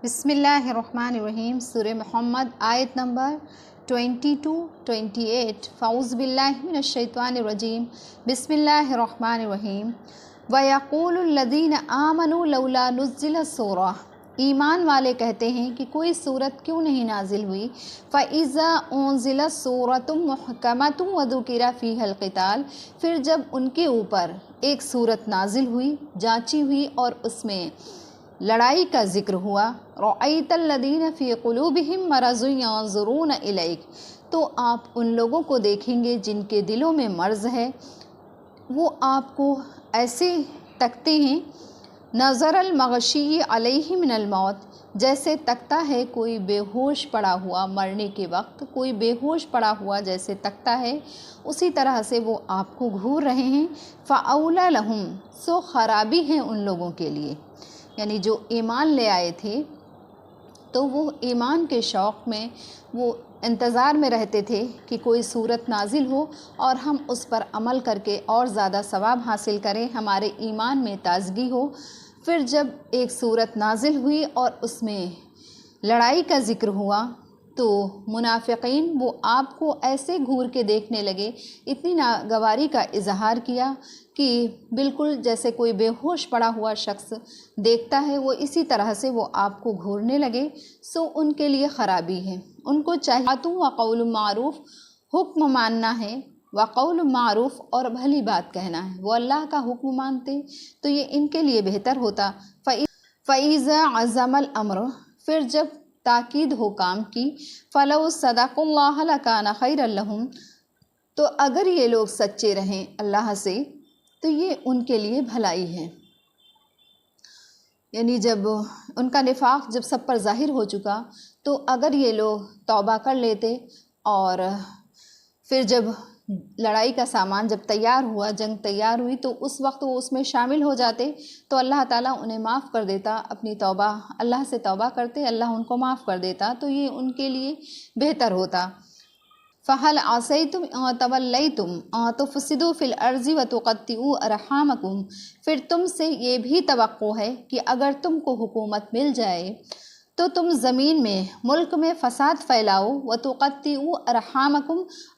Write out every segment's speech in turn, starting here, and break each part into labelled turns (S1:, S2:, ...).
S1: بسم اللہ الرحمن الرحیم۔ سورہ محمد آیت نمبر 22-28۔ فاعوذ باللہ من الشیطان الرجیم، بسم اللہ الرحمن الرحیم۔ وَيَقُولُ الَّذِينَ آمَنُوا لَوْلَا نُزِّلَتْ سُورَةٌ، ایمان والے کہتے ہیں کہ کوئی سورت کیوں نہیں نازل ہوئی۔ فَإِذَا أُنزِلَتْ سُورَةٌ مُحْكَمَةٌ وَذُكِرَ فِيهَا الْقِتَالُ، پھر جب ان کے اوپر ایک سورت نازل ہوئی، جانچی ہوئی اور اس میں لڑائی کا ذکر ہوا، رَأَيْتَ الَّذِينَ فِي قُلُوبِهِم مَّرَضٌ يَنظُرُونَ إِلَيْكَ، تو آپ ان لوگوں کو دیکھیں گے جن کے دلوں میں مرض ہے، وہ آپ کو ایسے تکتے ہیں، نظر المغشی علیہ من الموت، جیسے تکتا ہے کوئی بے ہوش پڑا ہوا مرنے کے وقت، کوئی بے ہوش پڑا ہوا جیسے تکتا ہے، اسی طرح سے وہ آپ کو گھور رہے ہیں۔ فَأَوْلَى لَهُمْ، سو خرابی ہے ان لوگوں کے لیے، یعنی جو ایمان لے آئے تھے تو وہ ایمان کے شوق میں وہ انتظار میں رہتے تھے کہ کوئی صورت نازل ہو اور ہم اس پر عمل کر کے اور زیادہ ثواب حاصل کریں، ہمارے ایمان میں تازگی ہو۔ پھر جب ایک صورت نازل ہوئی اور اس میں لڑائی کا ذکر ہوا تو منافقین وہ آپ کو ایسے گھور کے دیکھنے لگے، اتنی ناگواری کا اظہار کیا کہ بالکل جیسے کوئی بے ہوش پڑا ہوا شخص دیکھتا ہے، وہ اسی طرح سے وہ آپ کو گھورنے لگے۔ سو ان کے لیے خرابی ہے، ان کو چاہیے وقول معروف، حکم ماننا ہے، وقول معروف اور بھلی بات کہنا ہے، وہ اللہ کا حکم مانتے تو یہ ان کے لیے بہتر ہوتا۔ فَإِذَا عَزَمَ الْأَمْرُ، پھر جب تاکید ہو کام کی، فَلَوْ صَدَقُوا اللَّهَ لَكَانَ خَيْرًا لَهُمْ، تو اگر یہ لوگ سچے رہیں اللہ سے تو یہ ان کے لیے بھلائی ہے۔ یعنی جب ان کا نفاق جب سب پر ظاہر ہو چکا تو اگر یہ لوگ توبہ کر لیتے اور پھر جب لڑائی کا سامان جب تیار ہوا، جنگ تیار ہوئی، تو اس وقت وہ اس میں شامل ہو جاتے تو اللہ تعالیٰ انہیں معاف کر دیتا، اپنی توبہ اللہ سے توبہ کرتے، اللہ ان کو معاف کر دیتا تو یہ ان کے لیے بہتر ہوتا۔ فَهَلْ عَصَيْتُمْ إِن تَوَلَّيْتُمْ أَن تُفْسِدُوا فِي الْأَرْضِ وَتُقَطِّعُوا أَرْحَامَكُمْ، پھر تم سے یہ بھی توقع ہے کہ اگر تم کو حکومت مل جائے تو تم زمین میں ملک میں فساد پھیلاؤ، وَتُقَطِّعُوا أَرْحَامَكُمْ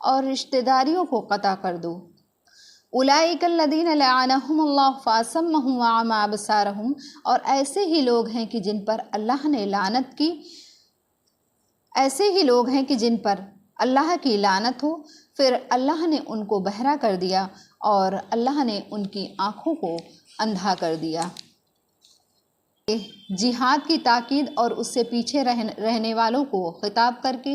S1: اور رشتہ داریوں کو قطع کر دو۔ أُولَئِكَ الَّذِينَ لَعَنَهُمُ اللَّهُ فَأَصَمَّهُمْ وَأَعْمَىٰ أَبْصَارَهُمْ، اور ایسے ہی لوگ ہیں کہ جن پر اللہ نے لعنت کی، ایسے ہی لوگ ہیں کہ جن پر اللہ کی لعنت ہو، پھر اللہ نے ان کو بہرا کر دیا اور اللہ نے ان کی آنکھوں کو اندھا کر دیا۔ جہاد کی تاکید اور اس سے پیچھے رہنے والوں کو خطاب کر کے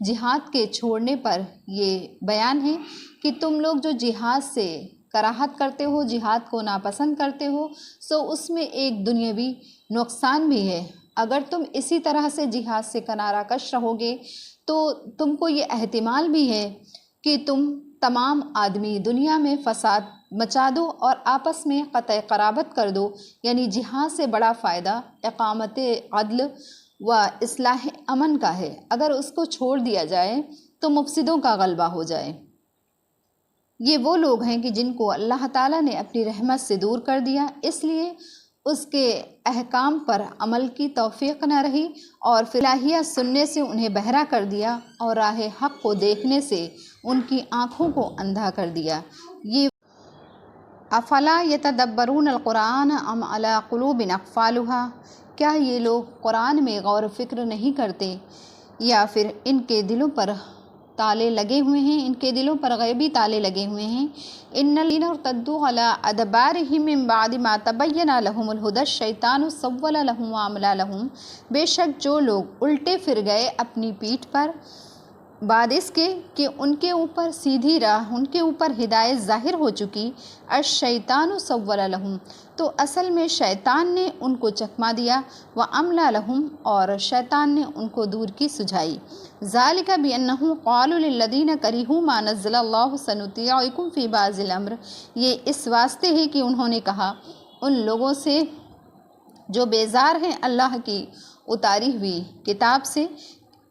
S1: جہاد کے چھوڑنے پر یہ بیان ہے کہ تم لوگ جو جہاد سے کراہت کرتے ہو، جہاد کو ناپسند کرتے ہو، سو اس میں ایک دنیاوی نقصان بھی ہے۔ اگر تم اسی طرح سے جہاد سے کنارہ کش رہو گے تو تم کو یہ احتمال بھی ہے کہ تم تمام آدمی دنیا میں فساد مچا دو اور آپس میں قطع قرابت کر دو، یعنی جہاد سے بڑا فائدہ اقامت عدل و اصلاح امن کا ہے، اگر اس کو چھوڑ دیا جائے تو مفسدوں کا غلبہ ہو جائے۔ یہ وہ لوگ ہیں کہ جن کو اللہ تعالیٰ نے اپنی رحمت سے دور کر دیا، اس لیے اس کے احکام پر عمل کی توفیق نہ رہی اور الہیہ سننے سے انہیں بہرا کر دیا اور راہ حق کو دیکھنے سے ان کی آنکھوں کو اندھا کر دیا۔ یہ افلا یتدبرون القرآن ام علی قلوب اقفالها، کیا یہ لوگ قرآن میں غور و فکر نہیں کرتے یا پھر ان کے دلوں پر تالے لگے ہوئے ہیں، ان کے دلوں پر غیبی تالے لگے ہوئے ہیں۔ ان الذین ارتدوا علی ادبارہم من بعد ما تبین لہم الہدی الشیطان سول لہم واملی لہم، بے شک جو لوگ الٹے پھر گئے اپنی پیٹھ پر بعد اس کے کہ ان کے اوپر سیدھی راہ، ان کے اوپر ہدایت ظاہر ہو چکی، الشیطان سول لہم، تو اصل میں شیطان نے ان کو چکما دیا، واملی لہم اور شیطان نے ان کو دور کی سجھائی۔ ذالک بانہ قالوا للذین کرہوا ما نزل اللہ سنطیعکم فی بعض الامر، یہ اس واسطے ہے کہ انہوں نے کہا ان لوگوں سے جو بیزار ہیں اللہ کی اتاری ہوئی کتاب سے،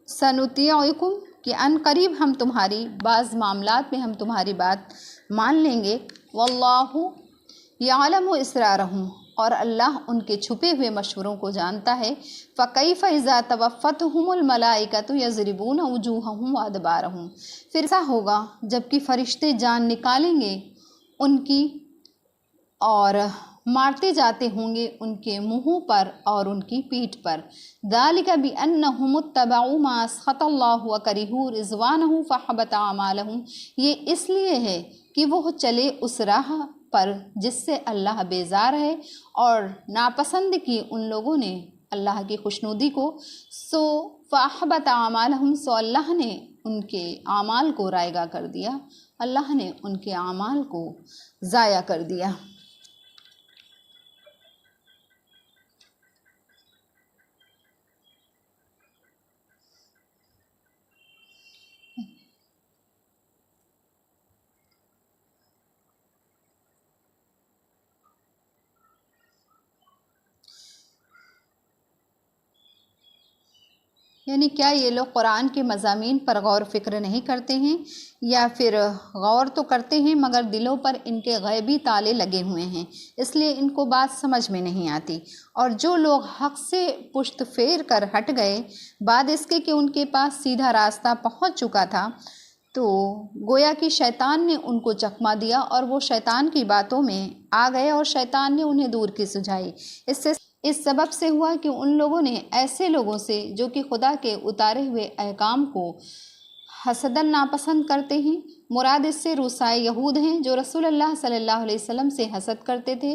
S1: سنطیعکم کہ ان قریب ہم تمہاری بعض معاملات میں ہم تمہاری بات مان لیں گے، واللہ یعلم اسرارہم، اور اللہ ان کے چھپے ہوئے مشوروں کو جانتا ہے۔ فَكَيْفَ إِذَا تَوَفَّتْهُمُ الْمَلَائِكَةُ يَضْرِبُونَ وُجُوهَهُمْ وَأَدْبَارَهُمْ، پھر ایسا ہوگا جب کہ فرشتے جان نکالیں گے ان کی اور مارتے جاتے ہوں گے ان کے منہوں پر اور ان کی پیٹھ پر۔ ذَلِكَ بِأَنَّهُمُ اتَّبَعُوا مَا أَسْخَطَ اللَّهُ وَكَرِهُوا رِضْوَانَهُ فَحَبَطَ أَعْمَالَهُمْ، یہ اس لیے ہے کہ وہ چلے اس راہ پر جس سے اللہ بیزار ہے اور ناپسند کی ان لوگوں نے اللہ کی خوشنودی کو، سو فَأَحْبَطَ أَعْمَالَهُمْ، سو اللہ نے ان کے اعمال کو رائگاں کر دیا، اللہ نے ان کے اعمال کو ضائع کر دیا۔ یعنی کیا یہ لوگ قرآن کے مضامین پر غور و فکر نہیں کرتے ہیں، یا پھر غور تو کرتے ہیں مگر دلوں پر ان کے غیبی تالے لگے ہوئے ہیں، اس لیے ان کو بات سمجھ میں نہیں آتی۔ اور جو لوگ حق سے پشت پھیر کر ہٹ گئے بعد اس کے کہ ان کے پاس سیدھا راستہ پہنچ چکا تھا، تو گویا کہ شیطان نے ان کو چکما دیا اور وہ شیطان کی باتوں میں آ گئے اور شیطان نے انہیں دور کی سجائی۔ اس سبب سے ہوا کہ ان لوگوں نے ایسے لوگوں سے جو کہ خدا کے اتارے ہوئے احکام کو حسداً ناپسند کرتے ہیں، مراد اس سے روسائے یہود ہیں جو رسول اللہ صلی اللہ علیہ وسلم سے حسد کرتے تھے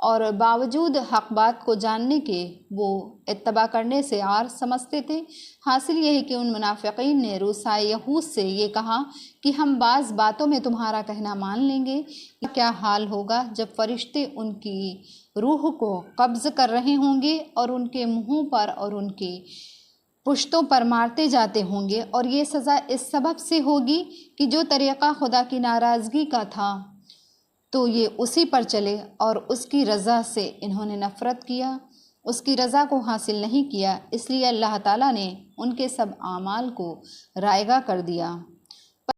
S1: اور باوجود حق بات کو جاننے کے وہ اتباع کرنے سے عار سمجھتے تھے۔ حاصل یہ ہے کہ ان منافقین نے روسائے یہود سے یہ کہا کہ ہم بعض باتوں میں تمہارا کہنا مان لیں گے۔ کیا حال ہوگا جب فرشتے ان کی روح کو قبض کر رہے ہوں گے اور ان کے منہوں پر اور ان کی پشتوں پر مارتے جاتے ہوں گے، اور یہ سزا اس سبب سے ہوگی کہ جو طریقہ خدا کی ناراضگی کا تھا تو یہ اسی پر چلے اور اس کی رضا سے انہوں نے نفرت کیا، اس کی رضا کو حاصل نہیں کیا، اس لیے اللہ تعالیٰ نے ان کے سب اعمال کو رائگاں کر دیا۔